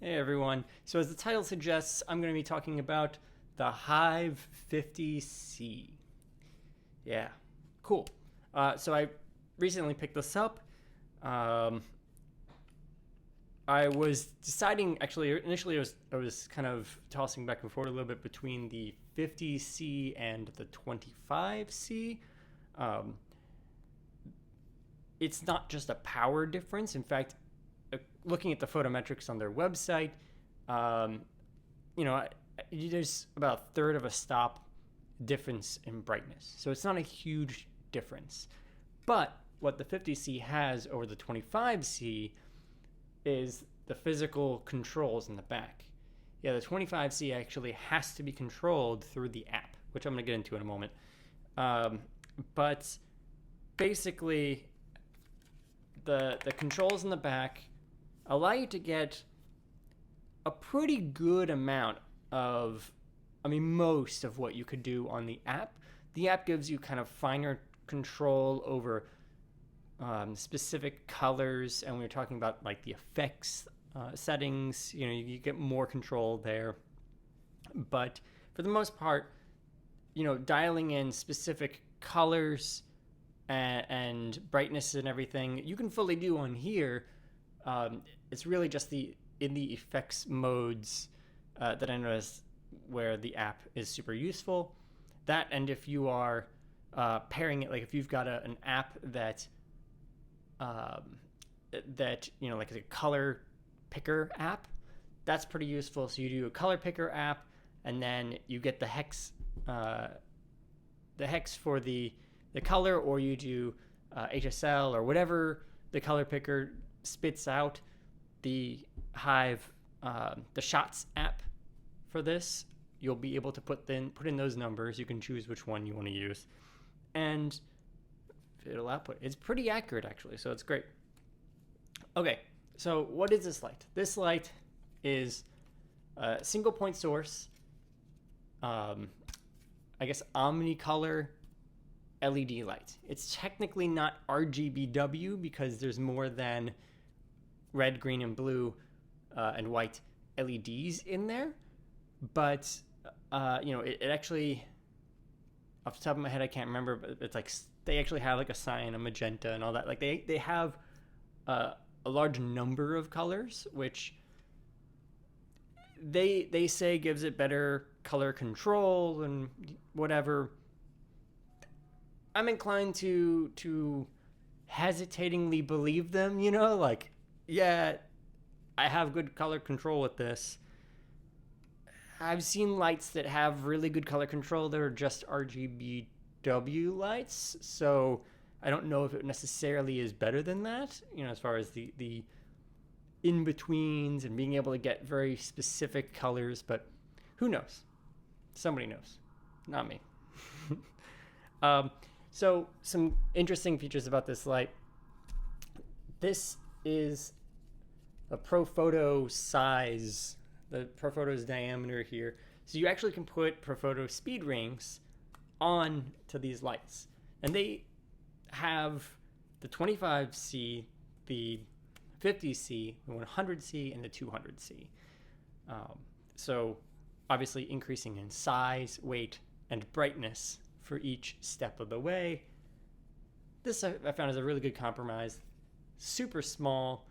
Hey everyone. So as the title suggests, I'm going to be talking about the Hive 50C. Yeah, cool. So I recently picked this up. Um, I was deciding, actually, initially I was kind of tossing back and forth a little bit between the 50C and the 25C. Um, it's not just a power difference. In fact, looking at the photometrics on their website, um, there's about a third of a stop difference in brightness. So it's not a huge difference. But what the 50C has over the 25C is the physical controls in the back. Yeah, the 25C actually has to be controlled through the app, which I'm going to get into in a moment. But basically, the controls in the back allow you to get a pretty good amount of, most of what you could do on the app. The app gives you kind of finer control over specific colors, and we were talking about like the effects settings. You get more control there. But for the most part, dialing in specific colors and brightness and everything, you can fully do on here. It's really just in the effects modes that I noticed where the app is super useful. That, and if you are pairing it, like if you've got an app that like a color picker app, that's pretty useful. So you do a color picker app, and then you get the hex for the color, or you do HSL or whatever the color picker spits out. The Hive, the Shots app for this, you'll be able to put in those numbers. You can choose which one you want to use, and it'll output. It's pretty accurate, actually, so it's great. Okay, so what is this light? This light is a single point source, I guess omnicolor LED light. It's technically not RGBW because there's more than red, green, and blue and white LEDs in there. But, it actually, off the top of my head, I can't remember, but it's like they actually have like a cyan, a magenta, and all that. Like they have a large number of colors, which they say gives it better color control and whatever. I'm inclined to hesitatingly believe them, yeah, I have good color control with this. I've seen lights that have really good color control that are just RGBW lights, so I don't know if it necessarily is better than that, as far as the in-betweens and being able to get very specific colors, but who knows? Somebody knows. Not me. So some interesting features about this light. This is a Profoto size, the Profoto's diameter here. So you actually can put Profoto speed rings on to these lights. And they have the 25C, the 50C, the 100C, and the 200C. So obviously increasing in size, weight, and brightness for each step of the way. This I found is a really good compromise. Super small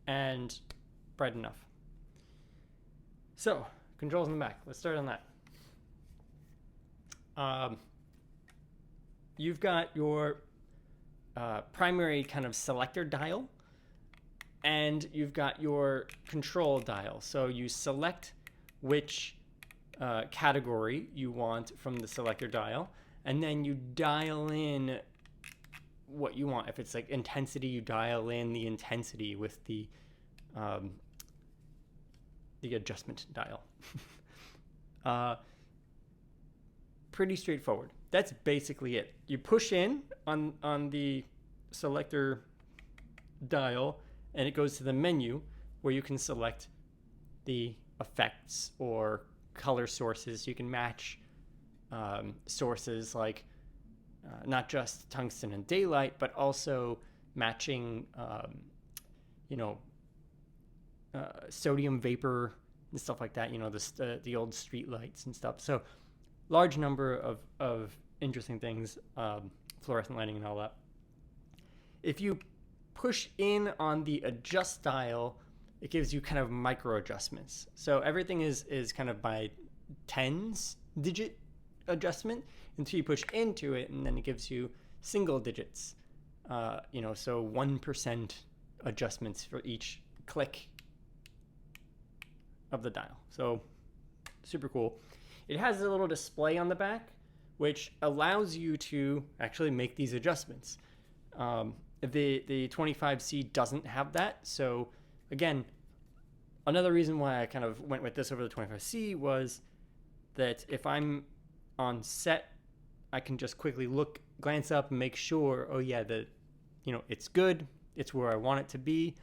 and bright enough. So, controls in the back. Let's start on that. You've got your primary kind of selector dial, and you've got your control dial. So you select which category you want from the selector dial, and then you dial in what you want. If it's like intensity, you dial in the intensity with the adjustment dial. Pretty straightforward. That's basically it. You push in on the selector dial, and it goes to the menu where you can select the effects or color sources. You can match sources like not just tungsten and daylight, but also matching sodium vapor and stuff like that. You know, the old street lights and stuff. So large number of interesting things, fluorescent lighting and all that. If you push in on the adjust dial, it gives you kind of micro adjustments. So everything is kind of by tens digit adjustment until you push into it, and then it gives you single digits. You know, so 1% adjustments for each click of the dial. So super cool. It has a little display on the back, which allows you to actually make these adjustments. The 25C doesn't have that. So again, another reason why I kind of went with this over the 25C was that if I'm on set, I can just quickly glance up and make sure, oh yeah, it's good. It's where I want it to be.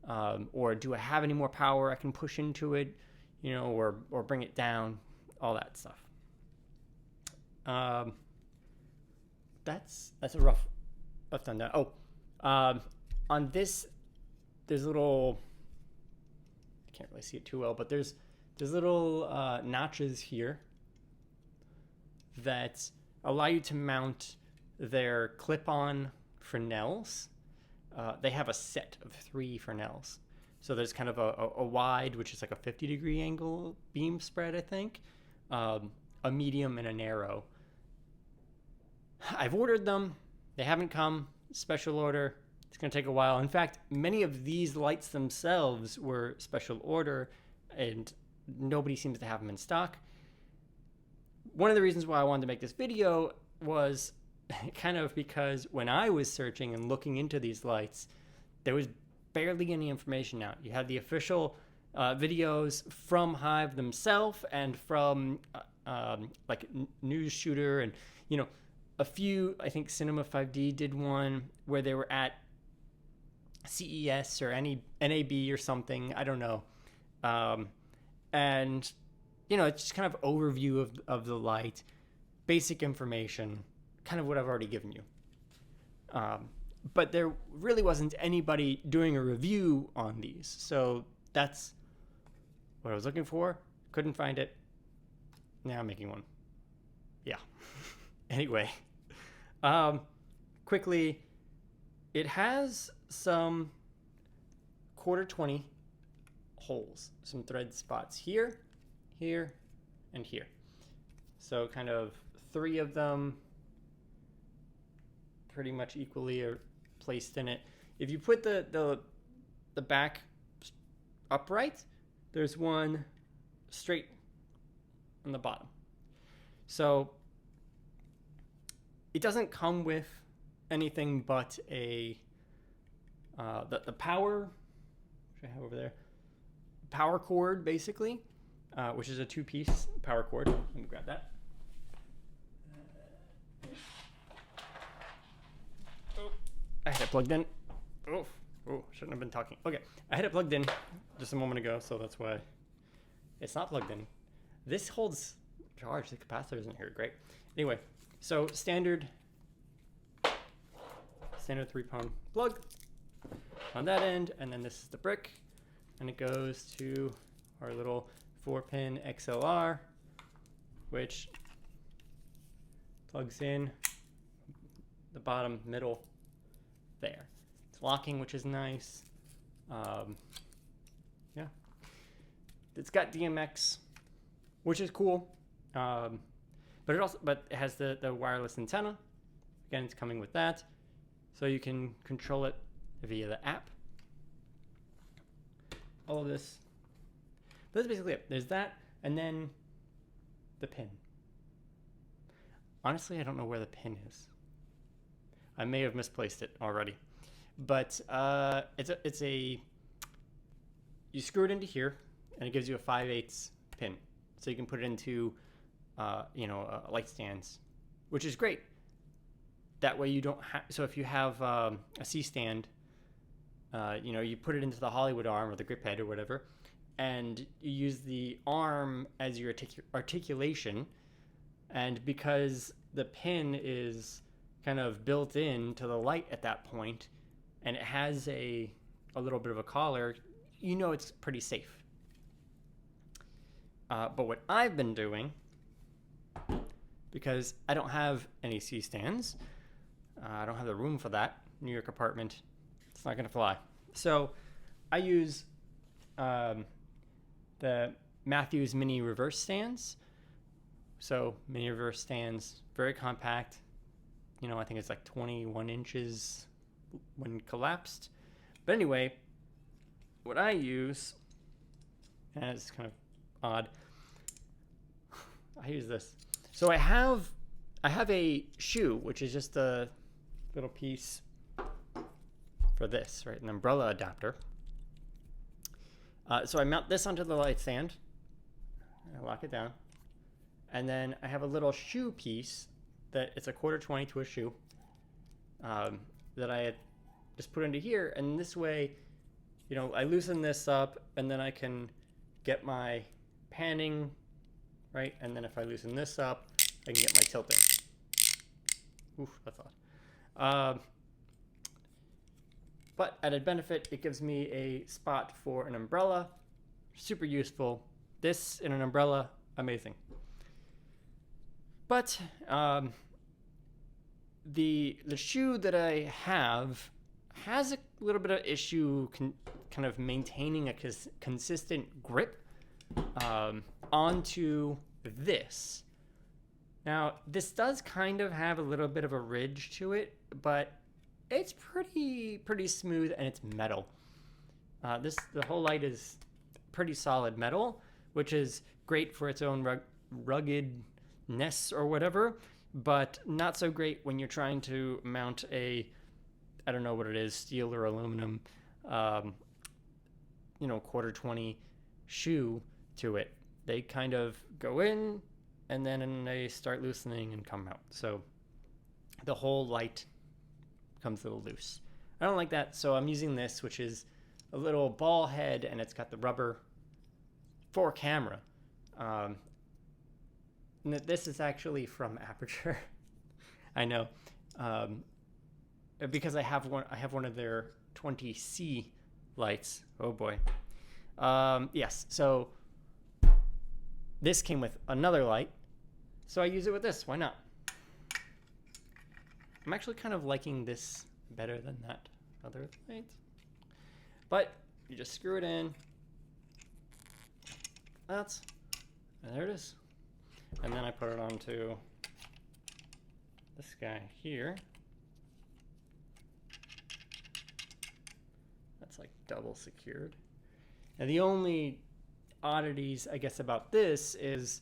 Or do I have any more power I can push into it, or bring it down, all that stuff. That's a rough done that. On this, there's little, I can't really see it too well, but there's little notches here that allow you to mount their clip-on Fresnels. They have a set of 3 Fresnels. So there's kind of a wide, which is like a 50-degree angle beam spread, I think, a medium, and a narrow. I've ordered them. They haven't come. Special order. It's going to take a while. In fact, many of these lights themselves were special order, and nobody seems to have them in stock. One of the reasons why I wanted to make this video was kind of because when I was searching and looking into these lights, there was barely any information out. You had the official videos from Hive themselves and from like News Shooter, and a few. I think Cinema 5D did one where they were at CES or NAB or something. I don't know. And it's just kind of overview of the light, basic information, kind of what I've already given you. But there really wasn't anybody doing a review on these. So that's what I was looking for. Couldn't find it. Now I'm making one. Yeah. Anyway, quickly, it has some 1/4-20 holes, some thread spots here, here, and here. So kind of 3 of them pretty much equally are placed in it. If you put the back upright, there's one straight on the bottom. So it doesn't come with anything but the power, which I have over there, power cord basically, which is a 2-piece power cord. Let me grab that. I had it plugged in. Oh, shouldn't have been talking. Okay, I had it plugged in just a moment ago, so that's why it's not plugged in. This holds charge. The capacitor isn't here. Great. Anyway, so standard 3-prong plug on that end, and then this is the brick, and it goes to our little 4-pin XLR, which plugs in the bottom middle there. It's locking, which is nice. Yeah, it's got DMX, which is cool. But it has the wireless antenna. Again, it's coming with that, so you can control it via the app. All of this. But that's basically it. There's that, and then the pin. Honestly, I don't know where the pin is. I may have misplaced it already, but you screw it into here, and it gives you a 5/8 pin, so you can put it into light stands, which is great. That way you don't have. So if you have a C stand, you put it into the Hollywood arm or the grip head or whatever, and you use the arm as your articulation, and because the pin is kind of built in to the light at that point, and it has a little bit of a collar, you know it's pretty safe. But what I've been doing, because I don't have any C-stands, I don't have the room for that. New York apartment, it's not going to fly. So I use the Matthews mini reverse stands. So mini reverse stands, very compact. You know, I think it's like 21 inches when collapsed. But anyway, what I use, and it's kind of odd, I use this. So I have a shoe, which is just a little piece for this, right? An umbrella adapter. So I mount this onto the light stand. I lock it down. And then I have a little shoe piece that it's a 1/4 to a shoe that I just put into here. And this way, you know, I loosen this up and then I can get my panning, right? And then if I loosen this up, I can get my tilting. Oof, that's odd. But added benefit, it gives me a spot for an umbrella. Super useful. This in an umbrella, amazing. But the shoe that I have has a little bit of issue kind of maintaining a consistent grip onto this. Now, this does kind of have a little bit of a ridge to it, but it's pretty smooth and it's metal. The whole light is pretty solid metal, which is great for its own ruggedness or whatever, but not so great when you're trying to mount a, I don't know what it is, steel or aluminum, 1/4 shoe to it. They kind of go in and then they start loosening and come out. So the whole light comes a little loose. I don't like that, so I'm using this, which is a little ball head, and it's got the rubber for camera. And this is actually from Aperture. I know, because I have one of their 20C lights. Oh boy. Yes. So this came with another light, so I use it with this. Why not? I'm actually kind of liking this better than that other light. But you just screw it in. And there it is. And then I put it onto this guy here. That's like double secured. And the only oddities, I guess, about this is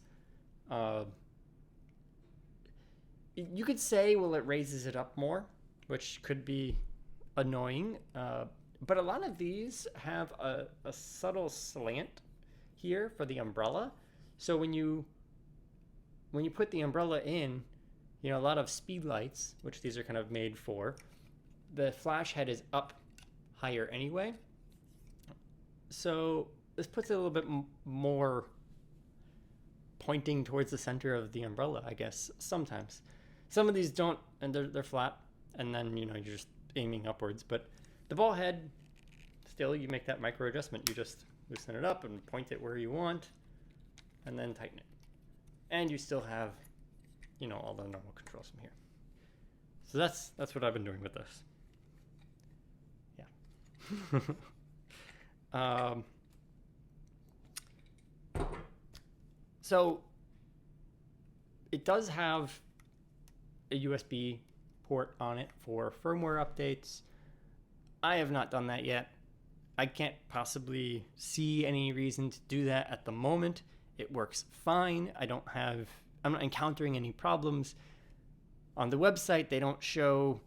you could say, well, it raises it up more, which could be annoying. But a lot of these have a subtle slant here for the umbrella. So when you put the umbrella in, you know, a lot of speed lights, which these are kind of made for, the flash head is up higher anyway. So this puts it a little bit more pointing towards the center of the umbrella, I guess, sometimes. Some of these don't, and they're flat, and then, you know, you're just aiming upwards. But the ball head, still, you make that micro adjustment. You just loosen it up and point it where you want, and then tighten it. And you still have, you know, all the normal controls from here. So that's what I've been doing with this. Yeah. So it does have a USB port on it for firmware updates. I have not done that yet. I can't possibly see any reason to do that at the moment. It works fine. I'm not encountering any problems. On the website, they don't show,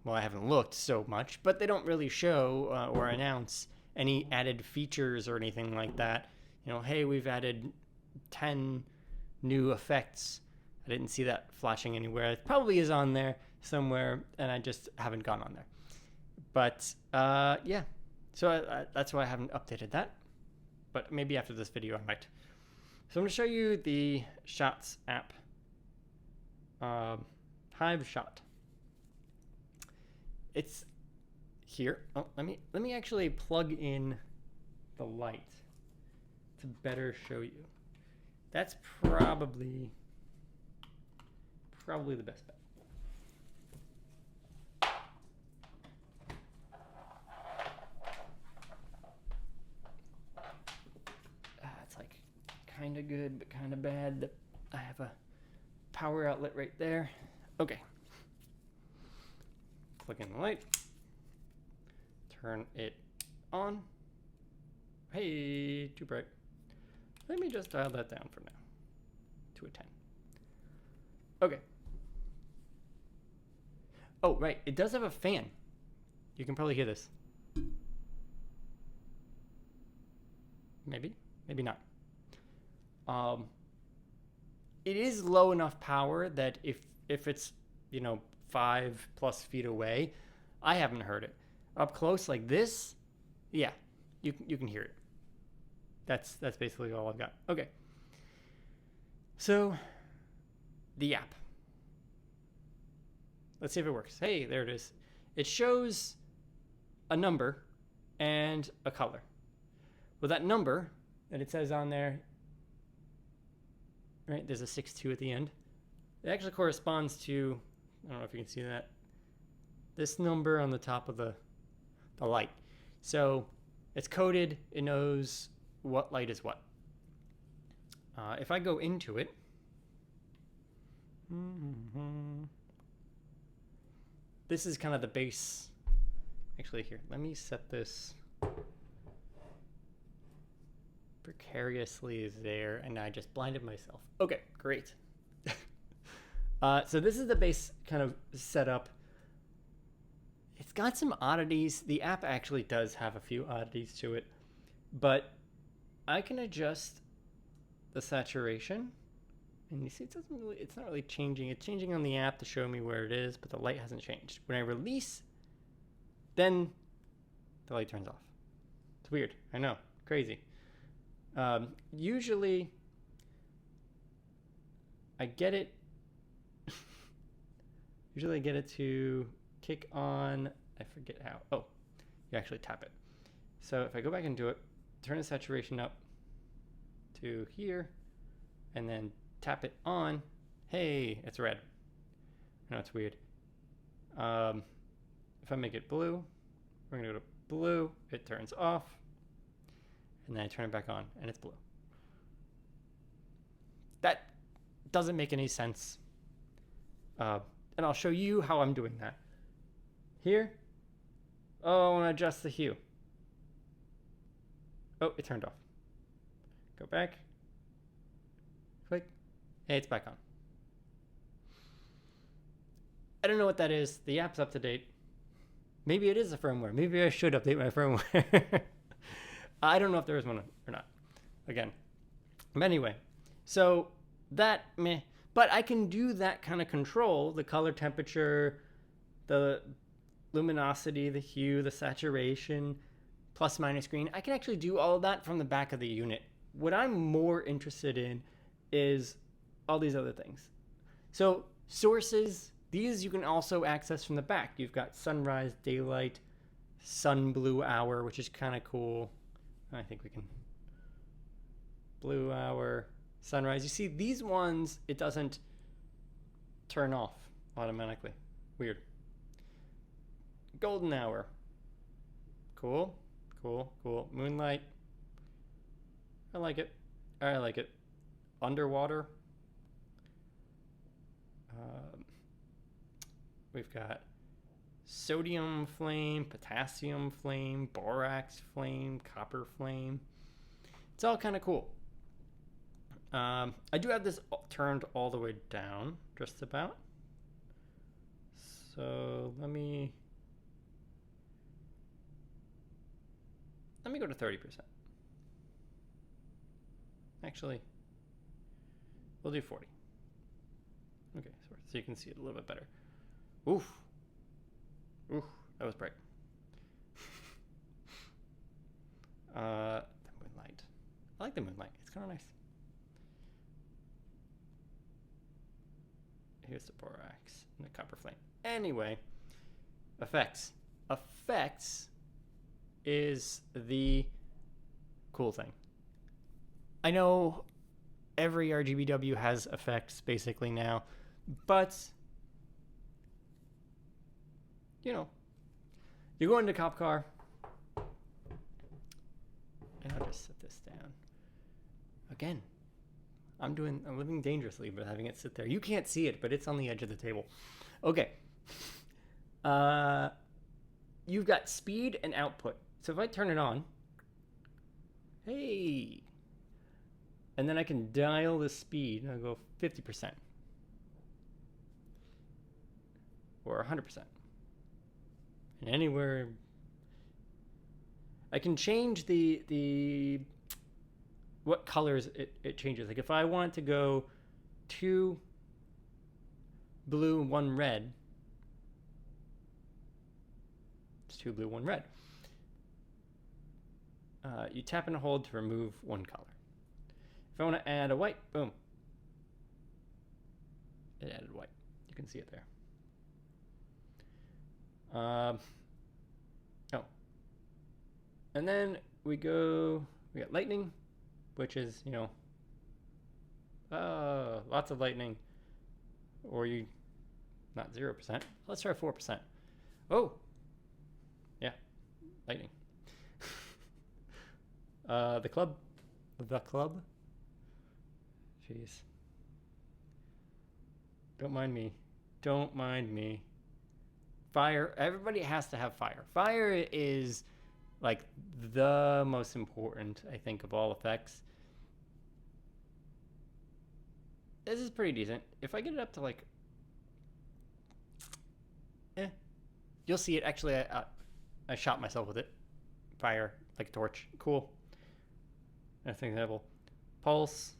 well, I haven't looked so much, but they don't really show or announce any added features or anything like that. You know, hey, we've added 10 new effects. I didn't see that flashing anywhere. It probably is on there somewhere, and I just haven't gone on there. But yeah, so that's why I haven't updated that. But maybe after this video I might. So I'm going to show you the Shots app, Hive Shot. It's here. Oh, let me actually plug in the light to better show you. That's probably the best bet. It's like kind of good, but kind of bad. I have a power outlet right there. Okay. Plug in the light. Turn it on. Hey, too bright. Let me just dial that down for now to a 10. Okay. Oh, right. It does have a fan. You can probably hear this. Maybe, maybe not. It is low enough power that if it's, 5+ feet away, I haven't heard it. Up close like this, yeah, you can hear it. That's basically all I've got. Okay. So, the app. Let's see if it works. Hey, there it is. It shows a number and a color. Well, that number that it says on there, right, there's a 6-2 at the end. It actually corresponds to, I don't know if you can see that, this number on the top of the light. So it's coded, it knows what light is what. If I go into it, this is kind of the base. Actually, here, let me set this precariously there, and I just blinded myself. Okay, great. So this is the base kind of setup. It's got some oddities. The app actually does have a few oddities to it, but I can adjust the saturation, and you see it's not really changing. It's changing on the app to show me where it is, but the light hasn't changed. When I release, then the light turns off. It's weird. I know, crazy. Usually I get it. Usually I get it to kick on. I forget how. Oh, you actually tap it. So if I go back and do it, turn the saturation up to here, and then tap it on. Hey, it's red. I know it's weird. If I make it blue, we're gonna go to blue. It turns off, and then I turn it back on, and it's blue. That doesn't make any sense. And I'll show you how I'm doing that. Here. Oh, I want to adjust the hue. Oh, it turned off. Go back. Click. Hey, it's back on. I don't know what that is. The app's up to date. Maybe it is a firmware. Maybe I should update my firmware. I don't know if there is one or not. Again. But anyway. So that meh. But I can do that kind of control, the color temperature, the luminosity, the hue, the saturation, plus minus green. I can actually do all of that from the back of the unit. What I'm more interested in is all these other things. So sources, these you can also access from the back. You've got sunrise, daylight, sun blue hour, which is kind of cool. I think we can blue hour, sunrise. You see these ones, it doesn't turn off automatically. Weird. Golden hour. Cool. Moonlight. I like it. Underwater. We've got sodium flame, potassium flame, borax flame, copper flame. It's all kind of cool. I do have this turned all the way down, just about. So let me go to 30%. Actually, we'll do 40. Okay, so you can see it a little bit better. Oof, that was bright. The moonlight. I like the moonlight. It's kind of nice. Here's the borax and the copper flame. Anyway, effects. Effects is the cool thing. I know every RGBW has effects basically now, but you know, you go into cop car, and I'll just set this down. Again, I'm living dangerously, but having it sit there. You can't see it, but it's on the edge of the table. Okay. You've got speed and output. So if I turn it on, hey, and then I can dial the speed, and I'll go 50%. Or 100%. And anywhere, I can change the what colors it changes. Like if I want to go 2 blue, 1 red, it's 2 blue, 1 red. You tap and hold to remove one color. If I want to add a white, boom. It added white. You can see it there. Oh. And then we got lightning, which is, you know, lots of lightning. Or not 0%. Let's try 4%. Oh. Yeah, lightning. The club. Jeez. Don't mind me. Fire. Everybody has to have fire. Fire is like the most important, I think, of all effects. This is pretty decent. If I get it up to like, you'll see it. Actually, I shot myself with it. Fire, like a torch. Cool. That's an example. Pulse.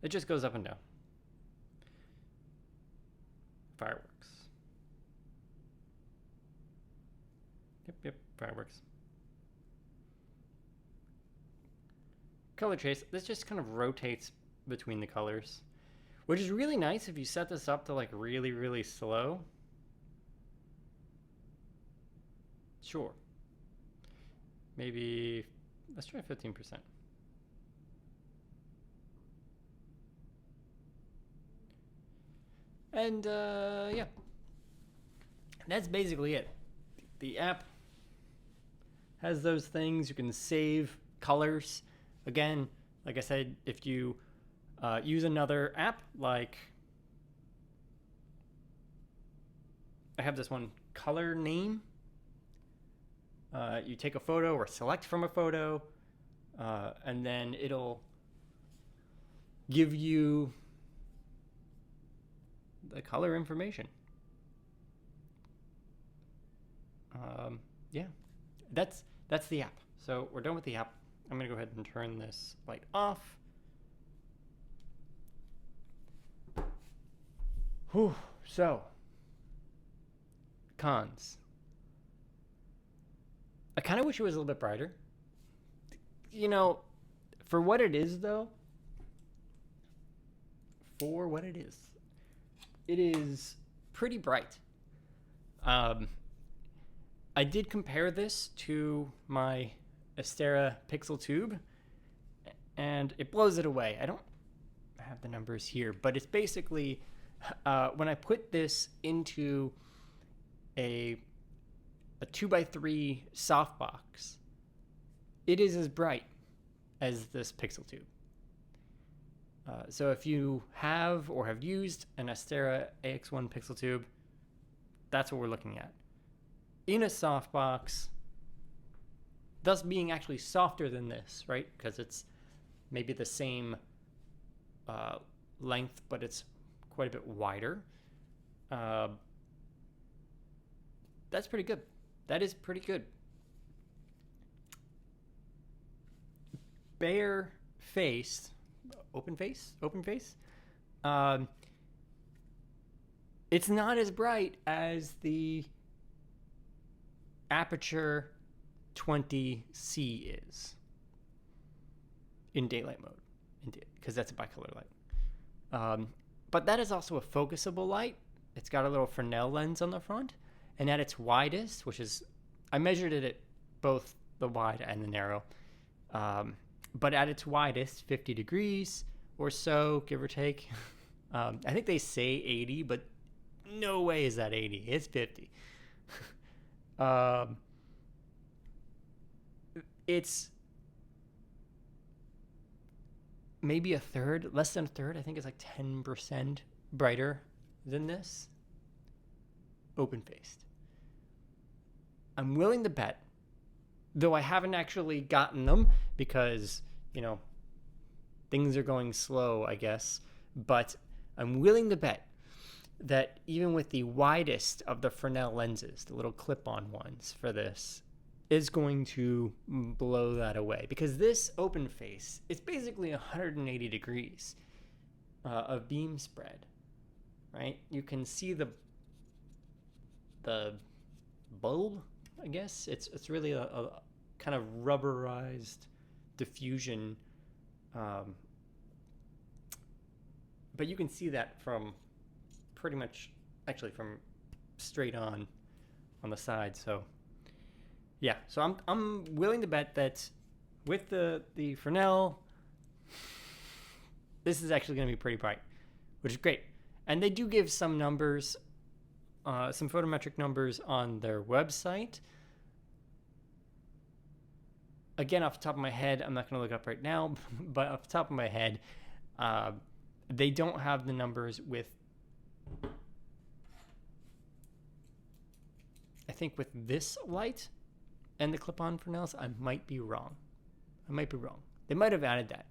It just goes up and down. Fireworks. Yep, fireworks. Color chase. This just kind of rotates between the colors, which is really nice if you set this up to like really, really slow. Sure. Maybe let's try 15%. And yeah, that's basically it. The app has those things. You can save colors. Again, like I said, if you use another app, like I have this one, color name. You take a photo or select from a photo, and then it'll give you the color information. Yeah, that's the app. So we're done with the app. I'm gonna go ahead and turn this light off. Whew. So, cons. I kind of wish it was a little bit brighter. You know, for what it is, though, it is pretty bright. I did compare this to my Astera Pixel Tube, and it blows it away. I don't have the numbers here, but it's basically when I put this into a 2x3 softbox, it is as bright as this Pixel Tube. So if you have or have used an Astera AX1 Pixel Tube, that's what we're looking at. In a softbox, thus being actually softer than this, right? Because it's maybe the same length, but it's quite a bit wider. That's pretty good. That is pretty good. Bare-faced, open face. It's not as bright as the Aperture 20C is in daylight mode, because that's a bicolor light. But that is also a focusable light. It's got a little Fresnel lens on the front, and at its widest, which is, I measured it at both the wide and the narrow. But at its widest, 50 degrees or so, give or take. I think they say 80, but no way is that 80. It's 50. It's maybe a third, less than a third. I think it's like 10% brighter than this. Open-faced. I'm willing to bet, though I haven't actually gotten them because, things are going slow, I guess. But I'm willing to bet that even with the widest of the Fresnel lenses, the little clip-on ones for this, is going to blow that away. Because this open face, it's basically 180 degrees of beam spread, right? You can see the bulb, I guess. It's really a kind of rubberized diffusion, but you can see that from pretty much, actually from straight on the side. So yeah, so I'm willing to bet that with the Fresnel, this is actually going to be pretty bright, which is great. And they do give some numbers, some photometric numbers on their website. Again, off the top of my head, I'm not going to look up right now, but off the top of my head, they don't have the numbers with, I think with this light and the clip-on Fresnels. I might be wrong. They might have added that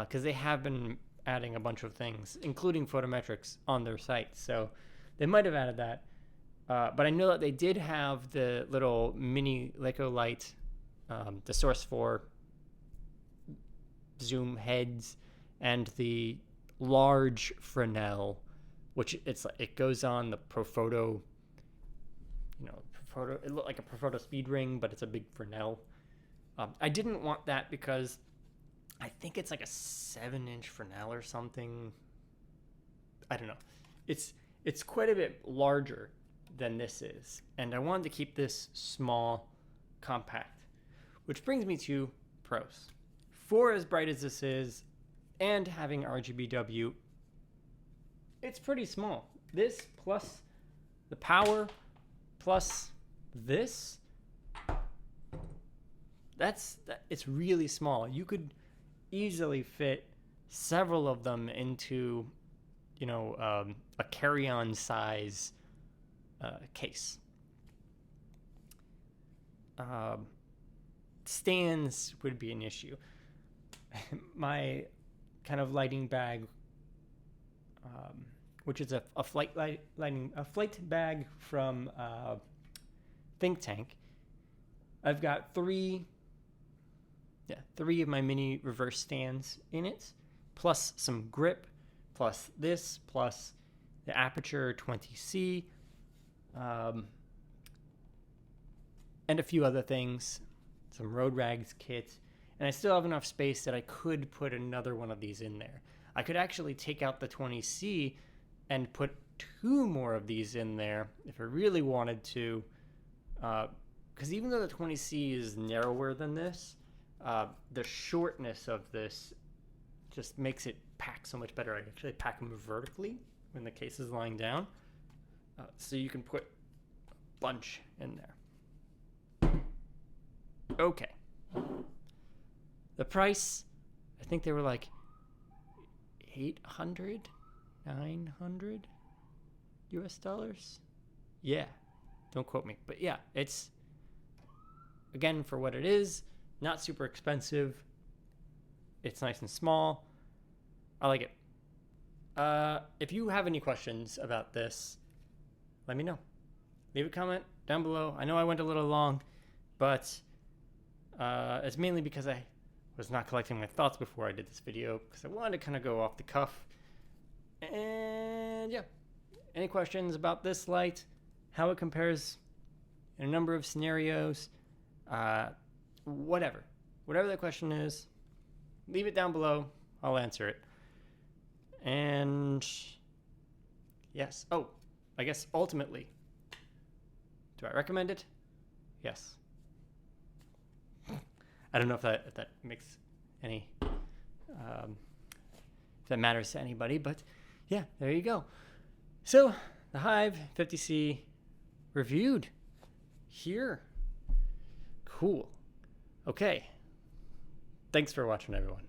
because they have been adding a bunch of things, including photometrics, on their site. So they might have added that. But I know that they did have the little mini Leica light, the Source 4 zoom heads, and the large Fresnel, which it goes on the Profoto, it looked like a Profoto speed ring, but it's a big Fresnel. I didn't want that because I think it's like a 7-inch Fresnel or something. I don't know. It's quite a bit larger than this is, and I wanted to keep this small, compact, which brings me to pros. For as bright as this is, and having RGBW, it's pretty small. This plus the power plus this, it's really small. You could easily fit several of them into, a carry-on size case. Stands would be an issue. My kind of lighting bag, which is a flight bag from Think Tank. I've got three of my mini reverse stands in it, plus some grip, plus this, plus the Aperture 20C, and a few other things, some road rags kit, and I still have enough space that I could put another one of these in there. I could actually take out the 20C and put 2 more of these in there if I really wanted to, because even though the 20C is narrower than this, the shortness of this just makes it pack so much better. I actually pack them vertically when the case is lying down, so you can put a bunch in there. Okay. The price, I think they were like $800, $900 US dollars. Yeah, don't quote me, but yeah, it's, again, for what it is, not super expensive. It's nice and small. I like it. If you have any questions about this, let me know. Leave a comment down below. I know I went a little long, but it's mainly because I was not collecting my thoughts before I did this video, because I wanted to kind of go off the cuff. And yeah, any questions about this light, how it compares in a number of scenarios, whatever the question is, leave it down below. I'll answer it. And yes. Oh, I guess ultimately, do I recommend it? Yes. I don't know if that makes any if that matters to anybody, but yeah, there you go. So the Hive 50C reviewed here. Cool. Okay. Thanks for watching, everyone.